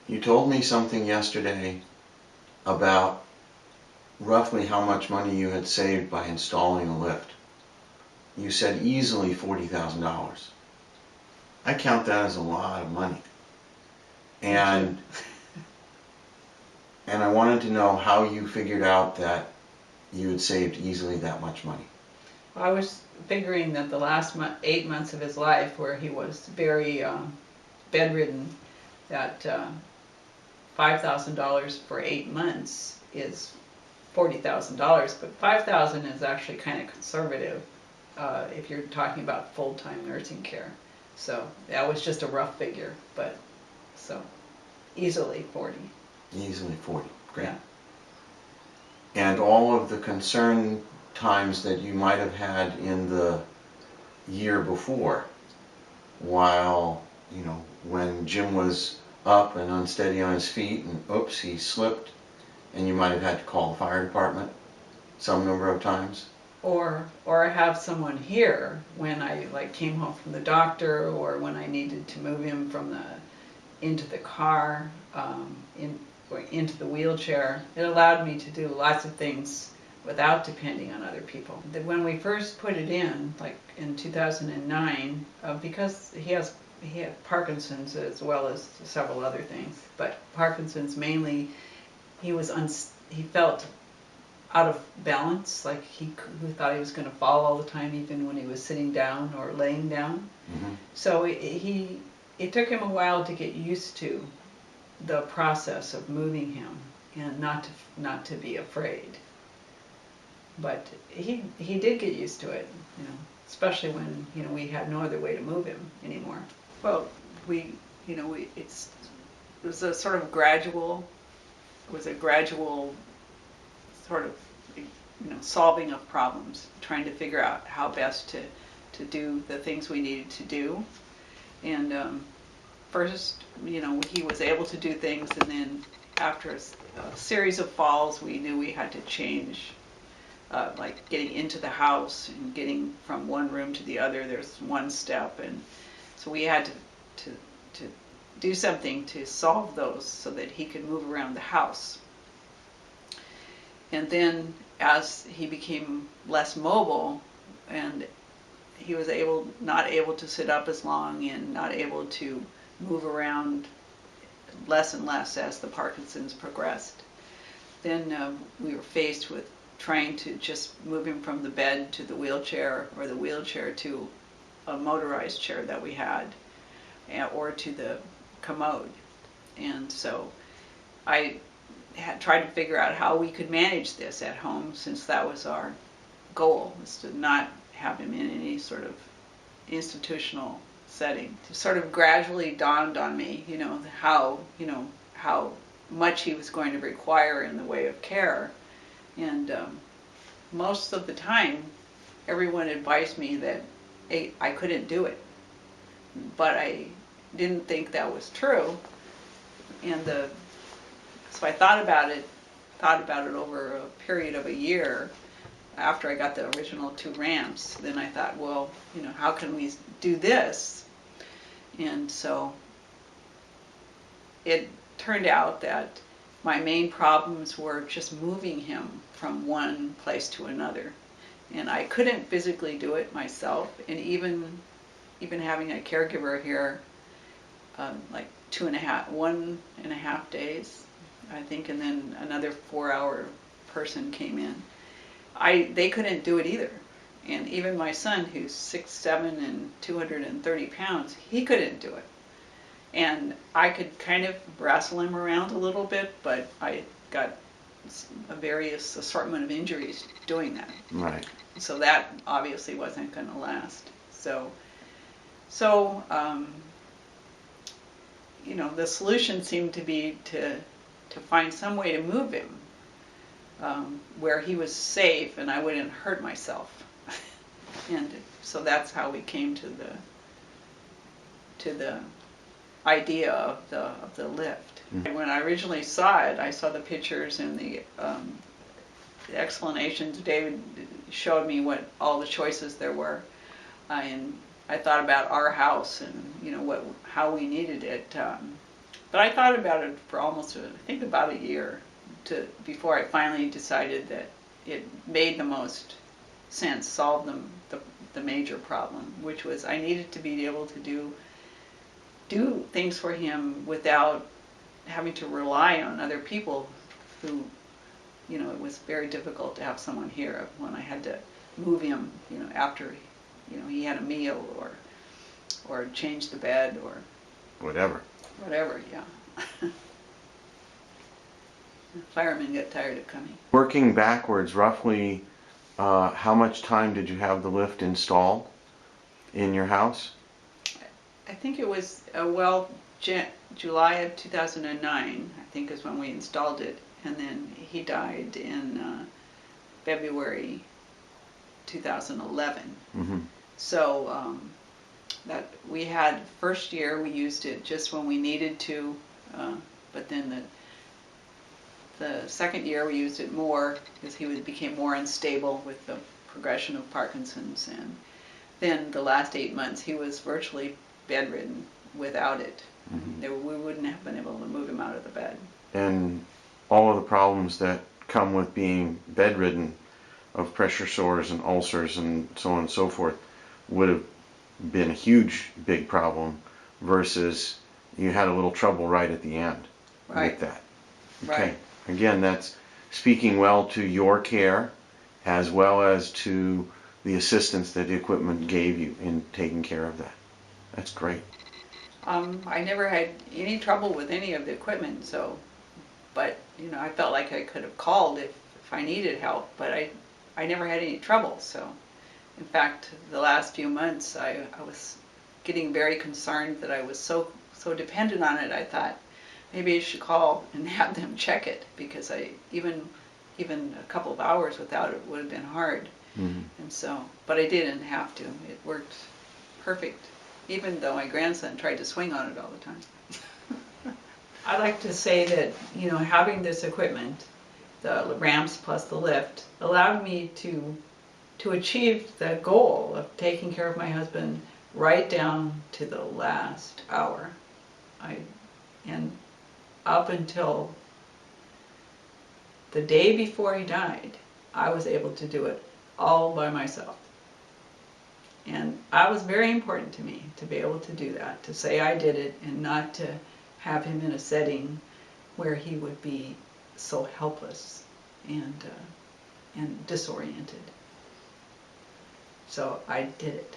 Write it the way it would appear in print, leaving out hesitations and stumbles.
You told me something yesterday about roughly how much money you had saved by installing a lift. You said easily $40,000. I count that as a lot of money. And and I wanted to know how you figured out that you had saved easily that much money. I was figuring that the last 8 months of his life, where he was very bedridden, that $5,000 for 8 months is $40,000, but $5,000 is actually kind of conservative if you're talking about full-time nursing care. So that was just a rough figure, but so easily 40. Easily 40. Great. Yeah. And all of the concern times that you might have had in the year before, while, you know, when Jim was up and unsteady on his feet and oops, he slipped, and you might have had to call the fire department some number of times. Or have someone here when I came home from the doctor, or when I needed to move him from into the car, or into the wheelchair. It allowed me to do lots of things without depending on other people. When we first put it in, like in 2009, because he had Parkinson's as well as several other things, but Parkinson's mainly, he felt out of balance, like he thought he was going to fall all the time, even when he was sitting down or laying down. Mm-hmm. So it took him a while to get used to the process of moving him, and not to be afraid. But he did get used to it, you know, especially when, you know, we had no other way to move him anymore. Well, it was a sort of gradual sort of, you know, solving of problems, trying to figure out how best to do the things we needed to do. And first, you know, he was able to do things, and then after a series of falls, we knew we had to change, like getting into the house and getting from one room to the other. There's one step, and so we had to do something to solve those so that he could move around the house. And then as he became less mobile, and he was not able to sit up as long and not able to move around less and less as the Parkinson's progressed, then we were faced with trying to just move him from the bed to the wheelchair, or the wheelchair to a motorized chair that we had, or to the commode. And so I had tried to figure out how we could manage this at home, since that was our goal, was to not have him in any sort of institutional setting. It sort of gradually dawned on me, you know, how much he was going to require in the way of care. And most of the time, everyone advised me that I couldn't do it. But I didn't think that was true. And so I thought about it over a period of a year after I got the original 2 ramps. Then I thought, well, you know, how can we do this? And so it turned out that my main problems were just moving him from one place to another. And I couldn't physically do it myself. And even having a caregiver here, like 1.5 days, I think, and then another 4-hour person came in. They couldn't do it either. And even my son, who's 6'7" and 230 pounds, he couldn't do it. And I could kind of wrestle him around a little bit, but I got a various assortment of injuries doing that. Right. So that obviously wasn't going to last. So you know, the solution seemed to be to find some way to move him where he was safe and I wouldn't hurt myself. And so that's how we came to the idea of the lift. Mm-hmm. When I originally saw it, I saw the pictures and the explanations. David showed me what all the choices there were, and I thought about our house and, you know, how we needed it But I thought about it for almost, I think, about a year before I finally decided that it made the most sense, solve the major problem, which was I needed to be able to do things for him without having to rely on other people who, it was very difficult to have someone here when I had to move him, after, he had a meal or change the bed or Whatever. whatever, yeah. The firemen get tired of coming. Working backwards, roughly, how much time did you have the lift installed in your house? I think it was, July of 2009, I think is when we installed it. And then he died in February 2011. Mm-hmm. So that we had, first year we used it just when we needed to, but then the second year we used it more because he became more unstable with the progression of Parkinson's, and then the last 8 months he was virtually bedridden without it. Mm-hmm. We wouldn't have been able to move him out of the bed. And all of the problems that come with being bedridden, of pressure sores and ulcers and so on and so forth, would have been a huge, big problem versus you had a little trouble right at the end with that. Okay. Right. Again, that's speaking well to your care as well as to the assistance that the equipment gave you in taking care of that. That's great. I never had any trouble with any of the equipment, but I felt like I could have called if I needed help, but I never had any trouble. So in fact, the last few months I was getting very concerned that I was so dependent on it. I thought maybe I should call and have them check it, because even a couple of hours without it would have been hard. Mm-hmm. And so, but I didn't have to. It worked perfect, even though my grandson tried to swing on it all the time. I like to say that, having this equipment, the ramps plus the lift, allowed me to achieve the goal of taking care of my husband right down to the last hour. And up until the day before he died, I was able to do it all by myself. And that was very important to me, to be able to do that, to say I did it and not to have him in a setting where he would be so helpless and disoriented. So I did it.